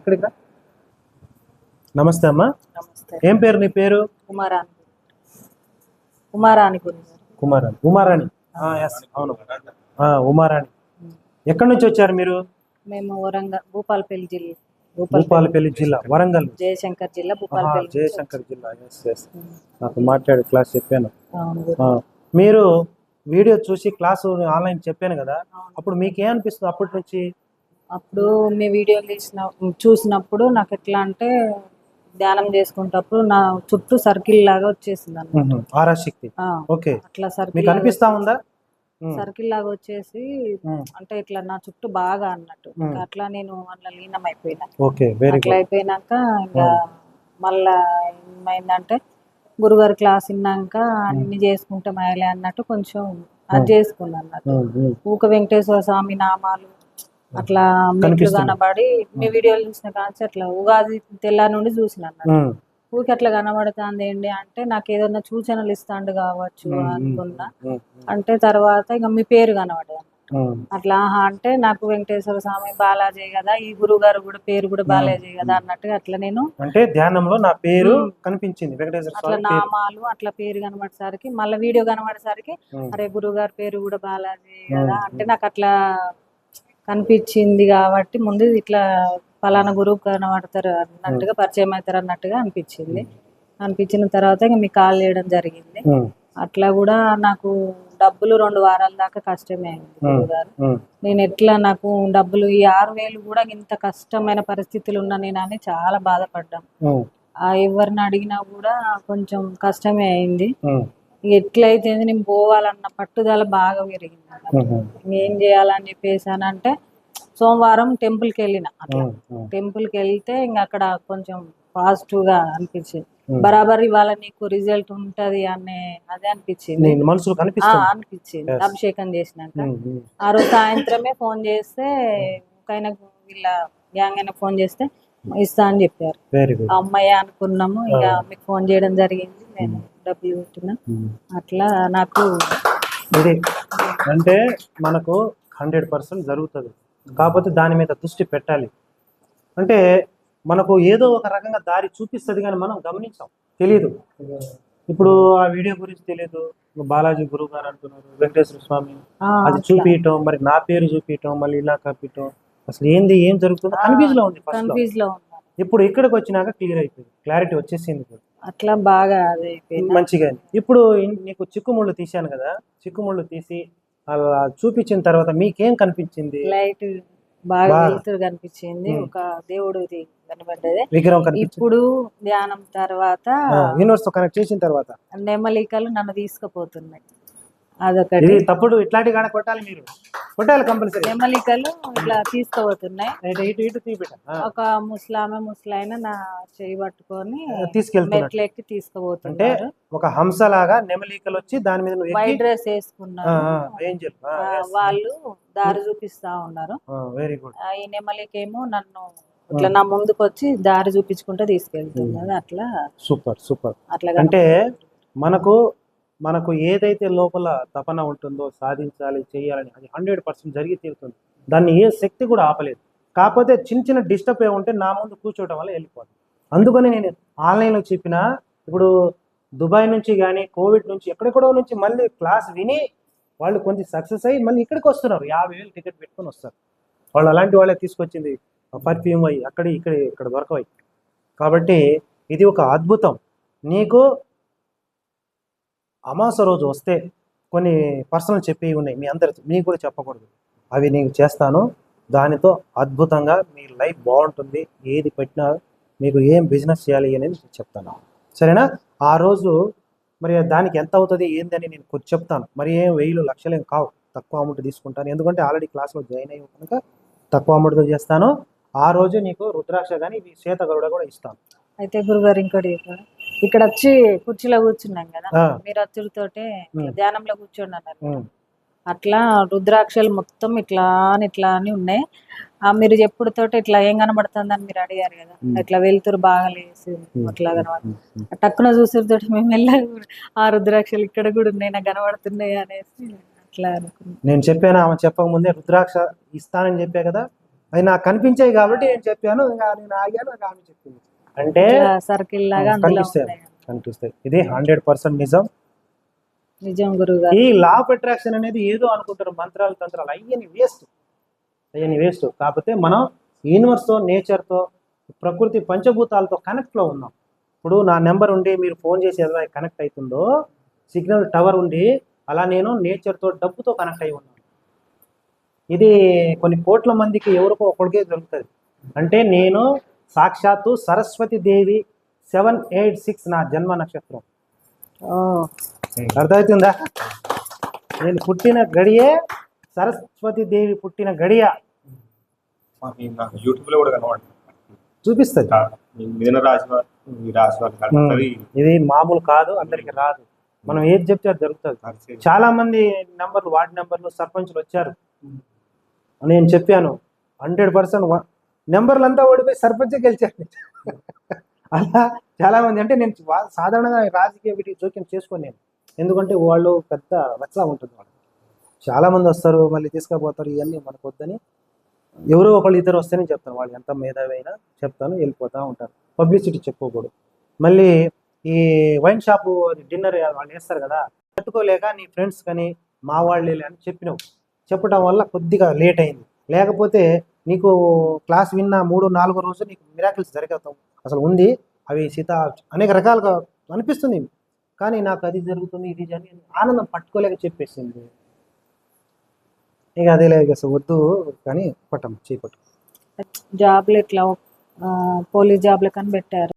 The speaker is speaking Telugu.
ఇక్కడికి రా. నమస్తే అమ్మా. నమస్తే. ఏం పేరు నీ పేరు? ఉమారాణి. ఉమారాణి గురించి. కుమారాణి. ఉమారాణి. ఎస్ అవును. ఉమారాణి. ఎక్కడి నుంచి వచ్చారు మీరు? మేము వరంగల్ భూపాలపల్లి జిల్లా. భూపాలపల్లి జిల్లా, వరంగల్. జయశంకర్ జిల్లా, భూపాలపల్లి. జయశంకర్ జిల్లా. Yes yes. నాకు మాట్లాడి క్లాస్ చెప్పాను. అవును. మీరు వీడియో చూసి క్లాసు ఆన్లైన్ చెప్పాను కదా, అప్పుడు మీకు ఏమనిపిస్తుంది అప్పటి నుంచి? అప్పుడు మీ వీడియోలు చూసినప్పుడు నాకు ఎట్లా అంటే ధ్యానం చేసుకుంటప్పుడు నా చుట్టూ సర్కిల్ లాగా వచ్చేసింది అన్నమాట. ఆరాశక్తి. ఓకే. అట్లా మీకు సర్కిల్ అనిపిస్తా ఉందా? సర్కిల్ లాగా వచ్చేసి అంటే ఇట్లా నా చుట్టూ బాగా అన్నట్టు అట్లా నేను అట్లా లీనం అయిపోయినా. ఓకే, వెరీ అట్లా అయిపోయినాక ఇంకా మళ్ళా ఏమైందంటే గురుగారి క్లాస్ విన్నాక అన్ని చేసుకుంటే మాయలే అన్నట్టు కొంచెం అది చేసుకున్నా అన్నట్టు. ఊక వెంకటేశ్వర స్వామి నామాలు అట్లా మెట్లు కనబడి మీ వీడియోలు చూసిన కాంచి అట్లా ఉగాది తెల్లా నుండి చూసిన అన్నట్టు. ఊరికి అట్లా కనబడుతుంది ఏంటి అంటే నాకు ఏదన్నా సూచనలు ఇస్తాండు కావచ్చు అనుకున్నా. అంటే తర్వాత ఇక మీ పేరు కనబడదు అట్లా అంటే నాకు వెంకటేశ్వర స్వామి బాలాజీ కదా, ఈ గురువు గారు కూడా పేరు కూడా బాలాజీ కదా అన్నట్టుగా అట్లా నేను అంటే ధ్యానంలో నా పేరు కనిపించింది వెంకటేశ్వర అట్లా నామాలు అట్లా పేరు కనబడేసరికి మళ్ళీ వీడియో కనబడేసరికి అరే గురువు గారి పేరు కూడా బాలాజీ కదా అంటే నాకు అట్లా కనిపించింది. కాబట్టి ముందు ఇట్లా ఫలానా గురువు కనబడతారు అన్నట్టుగా పరిచయం అవుతారు అన్నట్టుగా అనిపించింది. అనిపించిన తర్వాత ఇంకా మీకు కాల్ చేయడం జరిగింది. అట్లా కూడా నాకు డబ్బులు 2 వారాల దాకా కష్టమే అయింది గురువుగారు. నేను ఎట్లా నాకు డబ్బులు ఈ 6,000 కూడా ఇంత కష్టమైన పరిస్థితులు ఉన్నా నేను అని చాలా బాధపడ్డాను. ఎవరిని అడిగినా కూడా కొంచెం కష్టమే అయింది. ఎట్లయితే నేను పోవాలన్న పట్టుదల బాగా పెరిగింది. ఏం చేయాలని చెప్పేసి అని అంటే సోమవారం టెంపుల్కి వెళ్ళిన. అట్లా టెంపుల్కి వెళ్తే ఇంకా అక్కడ కొంచెం పాజిటివ్ గా అనిపించింది. బరాబర్ ఇవాళ నీకు రిజల్ట్ ఉంటది అనే అదే అనిపించింది. అనిపించింది అభిషేకం చేసినాక. ఆ రోజు సాయంత్రమే ఫోన్ చేస్తే వీళ్ళ గ్యాంగ్ అయినా ఫోన్ చేస్తే ఇస్తా అని చెప్పారు. అమ్మాయి అనుకున్నాము. ఇక మీకు ఫోన్ చేయడం జరిగింది. నేను డబ్బులు పెట్టినా. అట్లా నాకు ఇది అంటే మనకు 100% జరుగుతుంది. కాకపోతే దాని మీద దృష్టి పెట్టాలి. అంటే మనకు ఏదో ఒక రకంగా దారి చూపిస్తుంది కానీ మనం గమనించాం, తెలియదు. ఇప్పుడు ఆ వీడియో గురించి తెలియదు, బాలాజీ గురువు గారు అంటున్నారు, వెంకటేశ్వర స్వామి అది చూపించటం, మరి నా పేరు చూపించటం, మళ్ళీ ఇలా కప్పించటం, అసలు ఏం జరుగుతుందో కన్ఫ్యూజ్ లో ఉంది. ఇప్పుడు ఇక్కడికి వచ్చినాక క్లియర్ అయిపోయింది, క్లారిటీ వచ్చేసింది. అట్లా బాగా మంచిగా. ఇప్పుడు నీకు చిక్కుముళ్ళు తీశాను కదా, చిక్కుముళ్ళు తీసి అలా చూపించిన తర్వాత మీకేం కనిపించింది? లైట్ బాగా వెలుతురు కనిపించింది. ఒక దేవుడిది కనబడ్డది విగ్రహం. ఇప్పుడు ధ్యానం తర్వాత యూనివర్స్ తో కనెక్ట్ చేసిన తర్వాత నెమలికలు నన్ను తీసుకుపోతున్నాయి. అదొకటి. తప్పుడు ఇట్లాంటి కాడ కొట్టాలి, మీరు కొట్టాలి కంపల్సరీ. నెమలికలు ఇట్లా తీసుకుపోతున్నాయి. ఒక ముసలాయన నా చేయి పట్టుకొని మెట్లు ఎక్కి తీసుకుపోతుంటే ఒక హంసలాగా నెమలికలు వచ్చి దాని మీద వైట్ డ్రెస్ వేసుకున్నారు. వాళ్ళు దారి చూపిస్తా ఉన్నారు. Very good. ఈ నెమలికేమో నన్ను ఇట్లా నా ముందుకు వచ్చి దారి చూపించుకుంటూ తీసుకెళ్తున్నది. అట్లా సూపర్ సూపర్. అట్లా అంటే మనకు ఏదైతే లోపల తపన ఉంటుందో సాధించాలి, చేయాలని, అది 100% జరిగి తీరుతుంది. దాన్ని ఏ శక్తి కూడా ఆపలేదు. కాకపోతే చిన్న డిస్టర్బ్ ఉంటే నా ముందు కూర్చోవడం వల్ల వెళ్ళిపోతుంది. అందుకని నేను ఆన్లైన్లో చెప్పిన, ఇప్పుడు దుబాయ్ నుంచి కానీ కోవిడ్ నుంచి ఎక్కడెక్కడో నుంచి మళ్ళీ క్లాస్ విని వాళ్ళు కొంచెం సక్సెస్ అయ్యి మళ్ళీ ఇక్కడికి వస్తున్నారు. 50,000 టికెట్ పెట్టుకొని వస్తారు. వాళ్ళు అలాంటి వాళ్ళే తీసుకొచ్చింది. పర్ఫ్యూమ్ అయ్యి ఇక్కడ దొరకవయ్యి. కాబట్టి ఇది ఒక అద్భుతం. నీకు అమాస రోజు వస్తే కొన్ని పర్సనల్ చెప్పేవి ఉన్నాయి, మీ అందరితో మీకు కూడా చెప్పకూడదు. అవి నేను చేస్తాను. దానితో అద్భుతంగా మీ లైఫ్ బాగుంటుంది. ఏది పెట్టినా మీకు ఏం బిజినెస్ చేయాలి అనేది చెప్తాను, సరేనా? ఆ రోజు మరి దానికి ఎంత అవుతుంది ఏందని నేను కొంచెం చెప్తాను. మరి ఏం 1,000 లక్షలు ఏం కావు, తక్కువ అమౌంట్ తీసుకుంటాను. ఎందుకంటే ఆల్రెడీ క్లాస్లో జాయిన్ అయ్యి కనుక తక్కువ అమౌంట్తో చేస్తాను. ఆ రోజు నీకు రుద్రాక్ష కానీ శ్వేత గరుడ కూడా ఇస్తాను. అయితే గురుగారు ఇంకోటి ఇక్కడ వచ్చి కుర్చీలో కూర్చున్నాం కదా, మీరు వచ్చులతోటే ధ్యానంలో కూర్చోండి అన్నారు. అట్లా రుద్రాక్షలు మొత్తం ఇట్లా అని ఉన్నాయి. మీరు చెప్పుడుతోటి ఇట్లా ఏం కనబడుతుందని మీరు అడిగారు కదా, ఇట్లా వెళ్తురు బాగా లేసి అట్లా కనబడుతుంది. టక్కున చూసేతోటి మేము ఆ రుద్రాక్షలు ఇక్కడ కూడా ఉన్నాయి, నాకు కనబడుతున్నాయి అనేసి అట్లా అనుకున్నాను. నేను చెప్పాను, ఆమె చెప్పక ముందే రుద్రాక్ష ఇస్తానని చెప్పా కదా, అది నాకు కనిపించాయి కాబట్టి నేను చెప్పాను, ఇంకా నేను ఆగాను, నాకు ఆమె చెప్పింది. అంటే సర్కిల్ లాగా అందులో కనిపిస్తాయి ఉన్నాయి. కనిపిస్తాయి ఇది 100% నిజం. నిజం గురుగారు. ఈ లా ఆఫ్ అట్రాక్షన్ అనేది ఏదో అనుకుంటారు, మంత్రాలు తంత్రాలు అయ్యని వేస్ట్. కాకపోతే మనం యూనివర్స్తో, నేచర్తో, ప్రకృతి పంచభూతాలతో కనెక్ట్లో ఉన్నాం. ఇప్పుడు నా నెంబర్ ఉండి మీరు ఫోన్ చేసి ఎలా కనెక్ట్ అవుతుందో, సిగ్నల్ టవర్ ఉండి అలా నేను నేచర్తో, డబ్బుతో కనెక్ట్ అయి ఉన్నాను. ఇది కొన్ని కోట్ల మందికి ఎవరికో ఒకరికే దొరుకుతుంది. అంటే నేను సాక్షాత్తు సరస్వతి దేవి 786 నా జన్మ నక్షత్రం. ఓ, అర్థమవుతుందా? నేను పుట్టిన గడియే సరస్వతి దేవి పుట్టిన గడియ. నాకు యూట్యూబ్ లో కూడా కనబడుతుంది, చూపిస్తుంది. మిథున రాశి వారు, ఈ రాశి వారు కనబడుతుంది. ఇది మామూలు కాదు, అందరికి రాదు. మనం ఏది చెప్తే అది జరుగుతుంది. చాలా మంది నెంబర్లు, వార్డు నెంబర్లు, సర్పంచులు వచ్చారు. నేను చెప్పాను 100% నెంబర్లు అంతా ఓడిపోయి సర్పంచే గెలిచారు. అలా చాలా మంది. అంటే నేను సాధారణంగా రాజకీయ వీటికి జోక్యం చేసుకోను నేను, ఎందుకంటే వాళ్ళు పెద్ద రచ్చ ఉంటుంది. వాళ్ళు చాలా మంది వస్తారు, మళ్ళీ తీసుకుపోతారు. ఇవన్నీ మనకు వద్దని ఎవరో ఒకళ్ళు ఇద్దరు వస్తేనే చెప్తాను. వాళ్ళు ఎంత మేధావి అయినా చెప్తాను, వెళ్ళిపోతూ ఉంటారు. పబ్లిసిటీ చెప్పుకోకూడదు. మళ్ళీ ఈ వైన్ షాపు డిన్నర్ వాళ్ళు వేస్తారు కదా, తట్టుకోలేక నీ ఫ్రెండ్స్ కానీ మా వాళ్ళే అని చెప్పడం వల్ల కొద్దిగా లేట్ అయింది. లేకపోతే నీకు క్లాస్ విన్న 3-4 రోజులు నీకు మిరాకిల్స్ జరుగుతాం అసలు ఉంది. అవి అనేక రకాలుగా అనిపిస్తుంది. కానీ నాకు అది జరుగుతుంది, ఇది జరిగింది, ఆనందం పట్టుకోలేక చెప్పేసింది. ఇక అదే లేదు అసలు వద్దు కానీ చేపట్టు. జాబ్లు ఇట్లా పోలీస్ జాబ్లు కానీ పెట్టారు.